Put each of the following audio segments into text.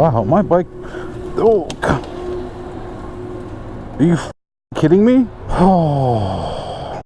Wow, my bike. Oh, are you kidding me? Oh.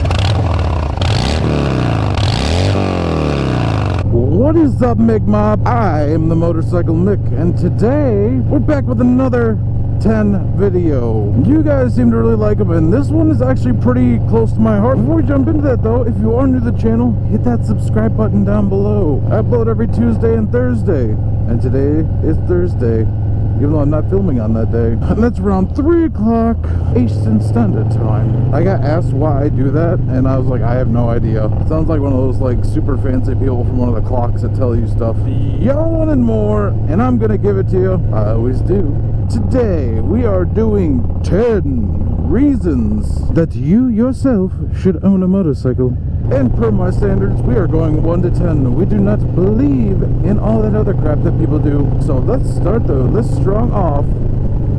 What is up, Mick Mob? I am the Motorcycle Mick, and today we're back with another 10 video. You guys seem to really like them, and this one is actually pretty close to my heart. Before we jump into that though, if you are new to the channel, hit that subscribe button down below. I upload every Tuesday and Thursday, and today is Thursday, even though I'm not filming on that day. And that's around 3 o'clock Eastern Standard Time. I got asked why I do that, and I was like, I have no idea. It sounds like one of those like super fancy people from one of the clocks that tell you stuff. Y'all wanted more, and I'm gonna give it to you. I always do. Today, we are doing 10 reasons that you yourself should own a motorcycle. And per my standards, we are going 1 to 10. We do not believe in all that other crap that people do. So let's start the list strong off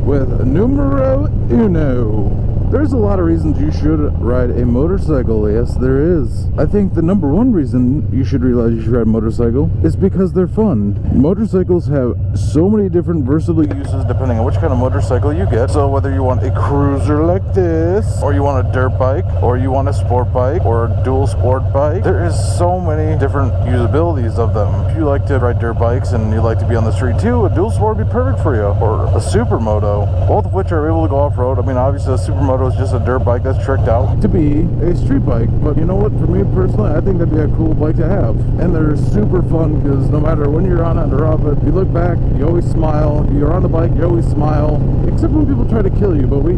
with numero uno. There's a lot of reasons you should ride a motorcycle. Yes, there is. I think the number one reason you should realize you should ride a motorcycle is because they're fun. Motorcycles have so many different versatile uses depending on which kind of motorcycle you get. So whether you want a cruiser like this, or you want a dirt bike, or you want a sport bike, or a dual sport bike, there is so many different usabilities of them. If you like to ride dirt bikes and you like to be on the street too, a dual sport would be perfect for you. Or a supermoto, both of which are able to go off-road. I mean, obviously a supermoto is just a dirt bike that's tricked out to be a street bike, but you know what, for me personally, I think that'd be a cool bike to have. And they're super fun because no matter when you're on it or off it, you look back, you always smile. If you're on the bike, you always smile, except when people try to kill you. But you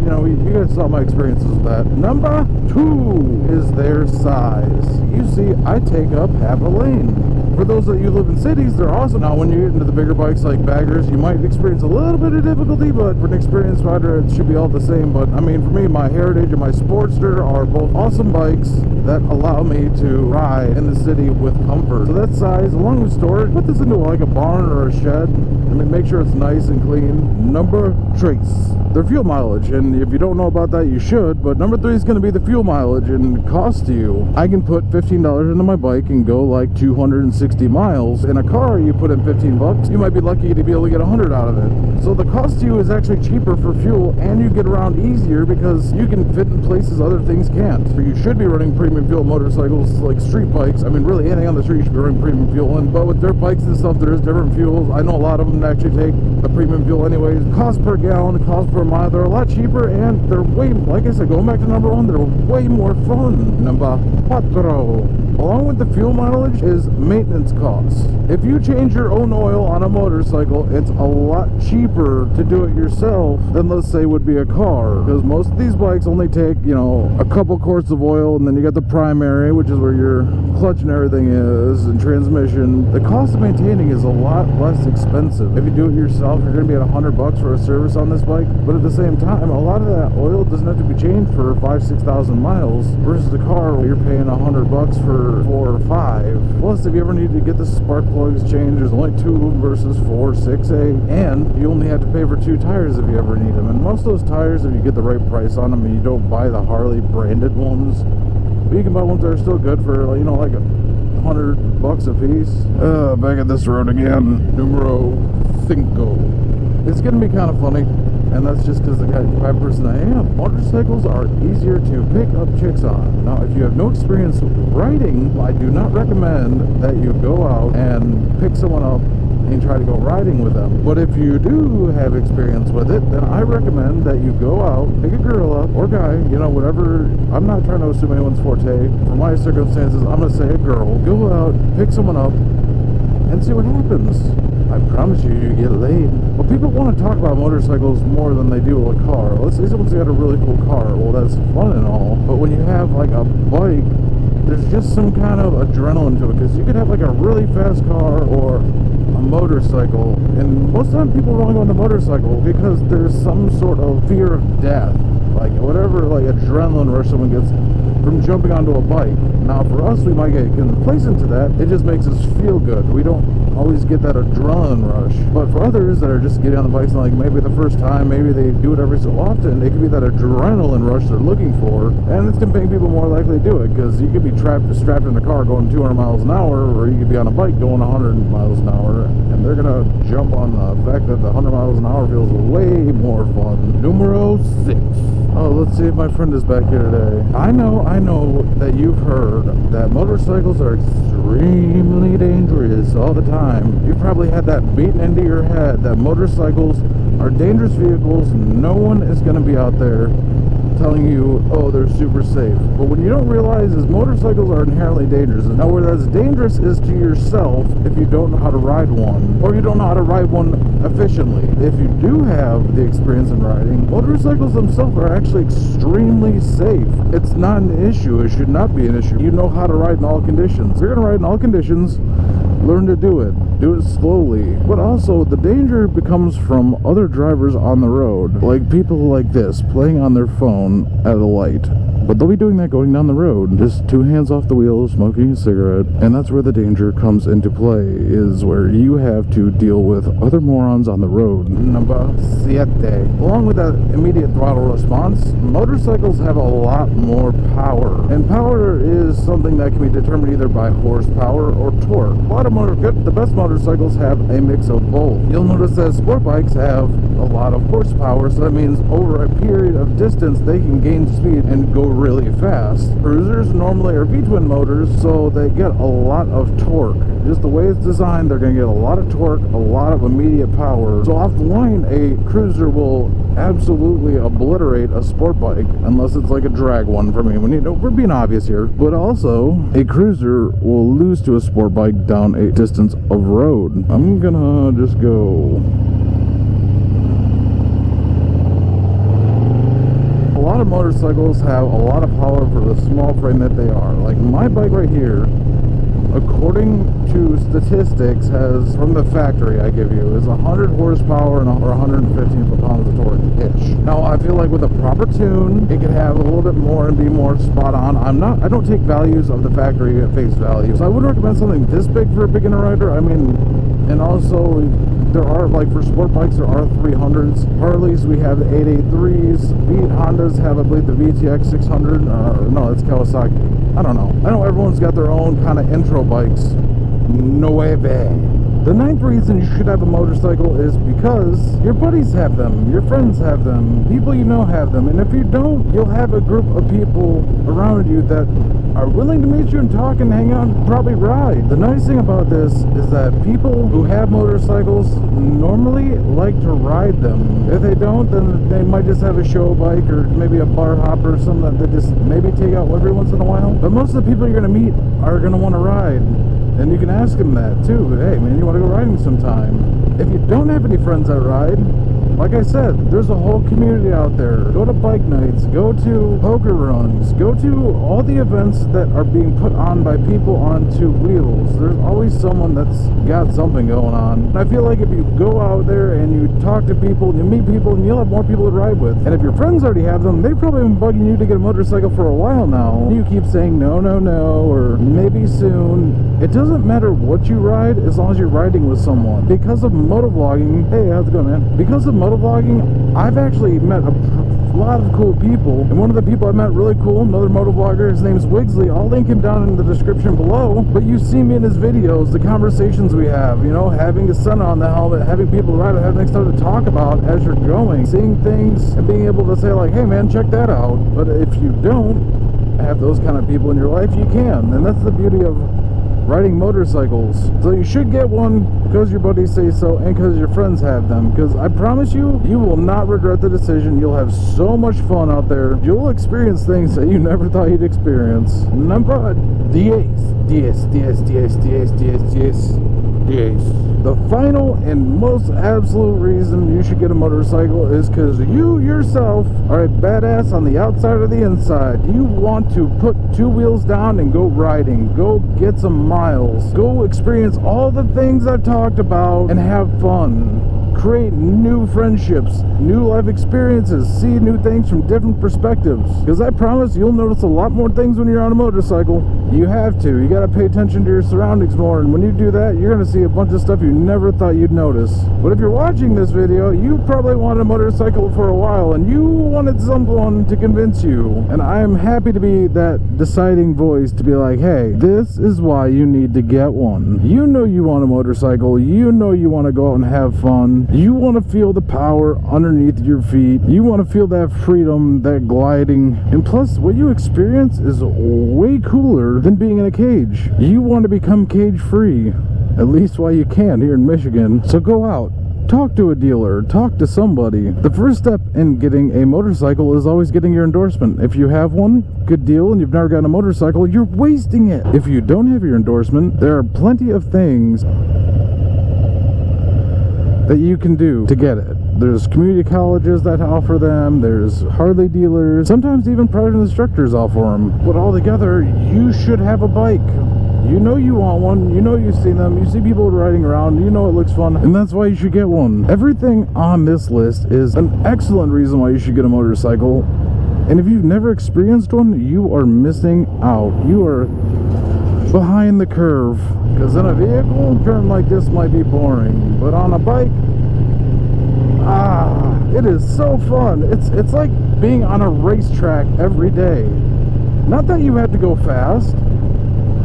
guys saw my experiences with that. Number 2 is their size. You see, I take up half a lane. For those of you who live in cities, they're awesome. Now, when you get into the bigger bikes like baggers, you might experience a little bit of difficulty, but for an experienced rider, it should be all the same. But I mean, for me, my Heritage and my Sportster are both awesome bikes that allow me to ride in the city with comfort. So that size, along with storage, put this into like a barn or a shed. I mean, make sure it's nice and clean. Number 3, their fuel mileage. And if you don't know about that, you should. But number 3 is going to be the fuel mileage and cost to you. I can put $15 into my bike and go like 260 miles. In a car, you put in 15 bucks, you might be lucky to be able to get 100 out of it. So the cost to you is actually cheaper for fuel, and you get around easier because you can fit in places other things can't. So you should be running premium fuel motorcycles like street bikes. I mean, really anything on the street you should be running premium fuel in. But with dirt bikes and stuff, there is different fuels. I know a lot of them actually take a premium fuel anyways. Cost per gallon, cost per mile, they're a lot cheaper, and they're way, like I said, going back to number 1, they're way more fun. Number 4. Along with the fuel mileage is maintenance costs. If you change your own oil on a motorcycle, it's a lot cheaper to do it yourself than, let's say, would be a car. Because most of these bikes only take, a couple quarts of oil, and then you got the primary, which is where your clutch and everything is, and transmission. The cost of maintaining is a lot less expensive. If you do it yourself, you're going to be at $100 for a service on this bike. But at the same time, a lot of that oil doesn't have to be changed for 5,000-6,000 miles, versus the car where you're paying $100 for 4 or 5. Plus, if you ever need to get the spark plugs changed, there's only 2 versus 4, 6A, and you only have to pay for 2 tires if you ever need them. And most of those tires, if you get the right price on them and you don't buy the Harley branded ones, but you can buy ones that are still good for like $100 a piece. Back at this road again. Numero 5. It's gonna be kind of funny, and that's just because the type of person I am. Motorcycles are easier to pick up chicks on. Now, if you have no experience riding, I do not recommend that you go out and pick someone up and try to go riding with them. But if you do have experience with it, then I recommend that you go out, pick a girl up, or guy, whatever. I'm not trying to assume anyone's forte. For my circumstances, I'm gonna say a girl. Go out, pick someone up, and see what happens. I promise you, you get laid. Well, people want to talk about motorcycles more than they do a car. Let's say someone's got a really cool car. Well, that's fun and all, but when you have like a bike, there's just some kind of adrenaline to it, because you could have like a really fast car or a motorcycle, and most of the time people want to go on the motorcycle because there's some sort of fear of death, like whatever, like adrenaline rush someone gets. from jumping onto a bike. Now for us, we might get complacent to that. It just makes us feel good. We don't always get that adrenaline rush. But for others that are just getting on the bikes and like maybe the first time, maybe they do it every so often, it could be that adrenaline rush they're looking for, and it's going to make people more likely to do it, because you could be strapped in a car going 200 miles an hour, or you could be on a bike going 100 miles an hour, and they're going to jump on the fact that the 100 miles an hour feels way more fun. Numero 6. Oh, let's see if my friend is back here today. I know that you've heard that motorcycles are extremely dangerous all the time. You've probably had that beaten into your head that motorcycles are dangerous vehicles. No one is going to be out there telling you, oh, they're super safe. But what you don't realize is motorcycles are inherently dangerous. Now, where that's dangerous is to yourself if you don't know how to ride one, or you don't know how to ride one efficiently. If you do have the experience in riding, motorcycles themselves are actually extremely safe. It's not an issue. It should not be an issue. You know how to ride in all conditions. If you're going to ride in all conditions, learn to do it. Do it slowly. But also, the danger becomes from other drivers on the road. Like people like this, playing on their phone at a light. But they'll be doing that going down the road. Just 2 hands off the wheel, smoking a cigarette. And that's where the danger comes into play, is where you have to deal with other morons on the road. Number 7. Along with that immediate throttle response, motorcycles have a lot more power. And power is something that can be determined either by horsepower or torque. The best motorcycles have a mix of both. You'll notice that sport bikes have a lot of horsepower, so that means over a period of distance they can gain speed and go really fast. Cruisers normally are V-twin motors, so they get a lot of torque. Just the way it's designed, they're going to get a lot of torque, a lot of immediate power. So off the line, a cruiser will absolutely obliterate a sport bike, unless it's like a drag one for me. We're being obvious here. But also, a cruiser will lose to a sport bike down a distance of road. I'm gonna just go. A lot of motorcycles have a lot of power for the small frame that they are. Like my bike right here, according to statistics, has, from the factory I give you, is 100 horsepower and or 115 foot-pounds of torque-ish. Now, I feel like with a proper tune, it could have a little bit more and be more spot on. I don't take values of the factory at face value. So I would recommend something this big for a beginner rider. I mean, and also, there are, like for sport bikes, there are 300s. Harleys, we have the 883s. Hondas have, I believe, the VTX 600. No, that's Kawasaki. I don't know. I know everyone's got their own kind of intro bikes. Nueve. The 9th reason you should have a motorcycle is because your buddies have them, your friends have them, people you know have them, and if you don't, you'll have a group of people around you that are willing to meet you and talk and hang out and probably ride. The nice thing about this is that people who have motorcycles normally like to ride them. If they don't, then they might just have a show bike or maybe a bar hopper or something that they just maybe take out every once in a while. But most of the people you're going to meet are going to want to ride. And you can ask them that too. Hey man, you want to go riding sometime? If you don't have any friends that ride, like I said, there's a whole community out there. Go to bike nights, go to poker runs, go to all the events that are being put on by people on 2 wheels. There's always someone that's got something going on. And I feel like if you go out there and you talk to people, and you meet people, and you'll have more people to ride with. And if your friends already have them, they've probably been bugging you to get a motorcycle for a while now. You keep saying no, no, no, or maybe soon. It doesn't matter what you ride as long as you're riding with someone. Because of motovlogging, hey, how's it going, man? Because of motovlogging, I've actually met a lot of cool people, and one of the people I met really cool, another motovlogger, his name's Wigsley. I'll link him down in the description below. But you see me in his videos, the conversations we have, you know, having a sun on the helmet, having people ride it, having stuff to talk about as you're going, seeing things and being able to say like, hey man, check that out. But if you don't have those kind of people in your life, you can, and that's the beauty of riding motorcycles. So you should get one because your buddies say so and because your friends have them, because I promise you, you will not regret the decision. You'll have so much fun out there. You'll experience things that you never thought you'd experience. Number 10. The final and most absolute reason you should get a motorcycle is because you yourself are a badass on the outside or the inside. You want to put 2 wheels down and go riding, go get some miles, go experience all the things I've talked about and have fun. create new friendships, new life experiences, see new things from different perspectives. Because I promise you'll notice a lot more things when you're on a motorcycle. You have to. You got to pay attention to your surroundings more, and when you do that, you're going to see a bunch of stuff you never thought you'd notice. But if you're watching this video, you probably wanted a motorcycle for a while, and you wanted someone to convince you. And I'm happy to be that deciding voice to be like, hey, this is why you need to get one. You know you want a motorcycle. You know you want to go out and have fun. You want to feel the power underneath your feet. You want to feel that freedom, that gliding. And plus, what you experience is way cooler than being in a cage. You want to become cage free, at least while you can here in Michigan. So go out. Talk to a dealer, talk to somebody. The first step in getting a motorcycle is always getting your endorsement. If you have one, good deal, and you've never gotten a motorcycle, you're wasting it. If you don't have your endorsement, there are plenty of things that you can do to get it. There's community colleges that offer them, there's Harley dealers, sometimes even private instructors offer them. But altogether, you should have a bike. You know you want one, you know you've seen them, you see people riding around, you know it looks fun, and that's why you should get one. Everything on this list is an excellent reason why you should get a motorcycle, and if you've never experienced one, you are missing out. You are behind the curve, because in a vehicle, a turn like this might be boring, but on a bike, it is so fun. It's like being on a racetrack every day. Not that you have to go fast,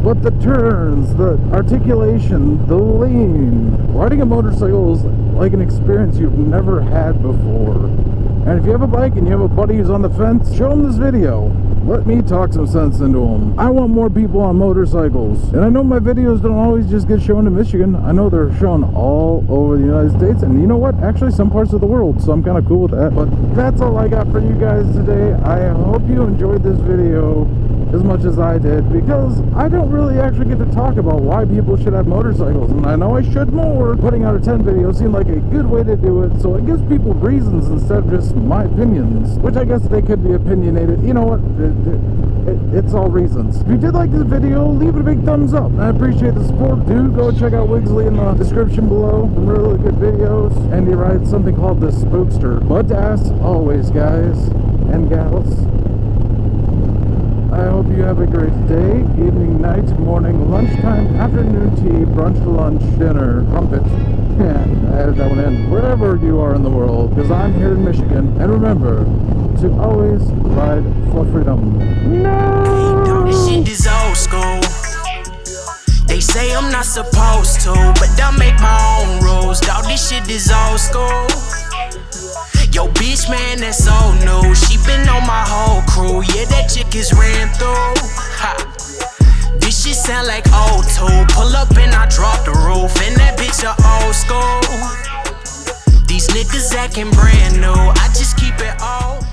but the turns, the articulation, the lean. Riding a motorcycle is like an experience you've never had before. And if you have a bike and you have a buddy who's on the fence, show him this video. Let me talk some sense into him. I want more people on motorcycles. And I know my videos don't always just get shown in Michigan. I know they're shown all over the United States. And you know what? Actually, some parts of the world. So I'm kind of cool with that. But that's all I got for you guys today. I hope you enjoyed this video as much as I did, because I don't really actually get to talk about why people should have motorcycles, and I know I should more. Putting out a 10 video seemed like a good way to do it, so it gives people reasons instead of just my opinions, which I guess they could be opinionated. You know what? It's all reasons. If you did like this video, leave it a big thumbs up. I appreciate the support. Do go check out Wigsley in the description below. Some really good videos. And he rides something called the Spookster. But as always, guys and gals, I hope you have a great day, evening, night, morning, lunchtime, afternoon tea, brunch, lunch, dinner, crumpet. And I added that one in. Wherever you are in the world, because I'm here in Michigan. And remember to always ride for freedom. No! This shit is old school. They say I'm not supposed to, but I make my own rules. Dog, this shit is old school. Yo, bitch, man, that's so new. She been on my whole crew. Yeah, that chick is ran through. Ha. This shit sound like O2. Pull up and I drop the roof. And that bitch a old school. These niggas acting brand new. I just keep it old.